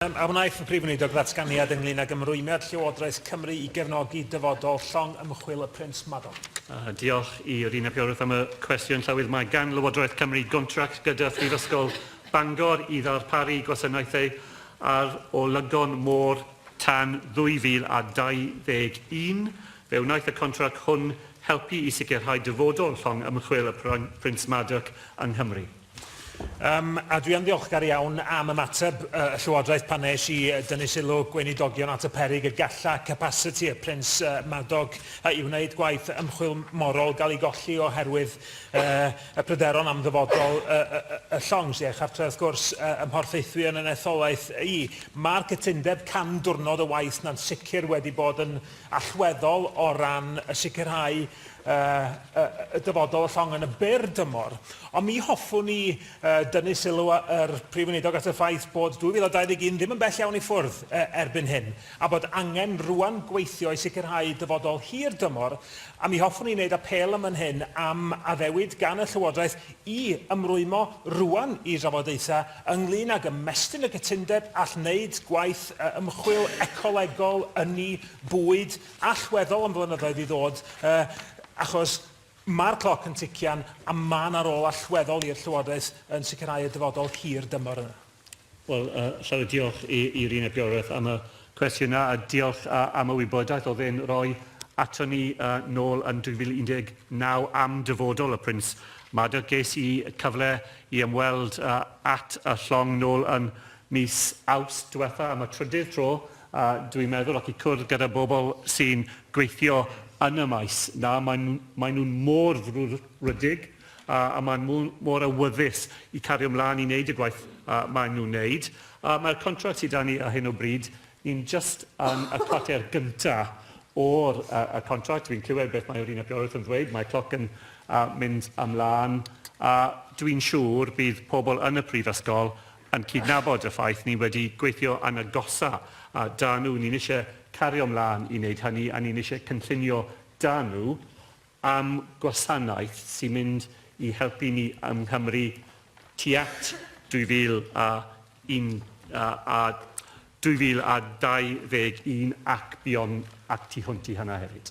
A wnaeth y Prif Weinidog ddatganiad ynglyn ag ymrwymiad Llywodraeth Cymru i gefnogi dyfodol llong ymchwil y Prince Madog. Diolch i'r Uned Biorwth am y cwestiwn llawyd. Mae gan Lywodraeth Cymru gontract gyda Phrifysgol Bangor i ddarparu gwasanaethau ar olygon môr tan 2021. Fe wnaeth y contract hwn helpu i sicrhau dyfodol llong ymchwil y Prince Madog yng Nghymru. A dwi am ddiolchgar iawn am ymateb y Llywodraeth pan nes i dynnu sylw gweinidogion at y peryg y galla capacity y Prince Madog i wneud gwaith ymchwil morol gael ei golli oherwydd y pryderon am ddyfodol y llong sy'n chartre wrth gwrs ymhorthaethwy yn y etholaeth i. Mae'r cytundeb can diwrnod y waith na'n sicr wedi bod yn allweddol o ran y sicrhau y dyfodol y llong yn y byr dymor. Ond mi hoffwn ni dynnu sylw yr Prif Weinidog at y ffaith bod 2021 ddim yn bell iawn i ffwrdd erbyn hyn, a bod angen rwan gweithio i sicrhau dyfodol hir dymor, a mi hoffwn ni wneud apel am hyn am addewid gan y Llywodraeth i ymrwymo rwan i drafodaethau ynglyn ag ymestyn y cytundeb all wneud gwaith ymchwil ecolegol yn ei bwyd allweddol yn flynyddoedd i ddod, achos mae'r cloc yn tician a mae'n ar ôl allweddol i'r Llywodraeth yn sicrhau y dyfodol hir dymor yna. Wel, llawer diolch i'r Uned Biorwth am y cwestiwn yna, a diolch am y wybodaeth oedd e'n rhoi ato ni nôl yn 2019 am dyfodol y Prince Madog. Ges i cyfle i ymweld at y llong nôl yn mis Awst diwetha am y trydydd tro. Dwi'n meddwl ac i cwrdd gyda bobl sy'n gweithio yn y maes na, maen nhw'n môr frwdrig a maen nhw'n môr awyddus i cario ymlaen i wneud y gwaith maen nhw'n wneud. Mae'r contract sydd ni ar hyn o bryd, ni'n just yn y crater gyntaf o'r contract. Dwi'n clywed beth mae'r Uned Biorwth yn ddweud, mae'r cloc yn mynd ymlaen. Dwi'n siŵr bydd pobl yn y Prifysgol yn cydnabod y ffaith ni wedi gweithio yn agosa da nhw. Ni'n eisiau cario ymlaen i wneud hynny, a ni'n eisiau cynllunio da nhw am gwasanaeth sy'n mynd i helpu ni yng Nghymru tuat 2021 ac beyond ac tu hwnt i hynna hefyd.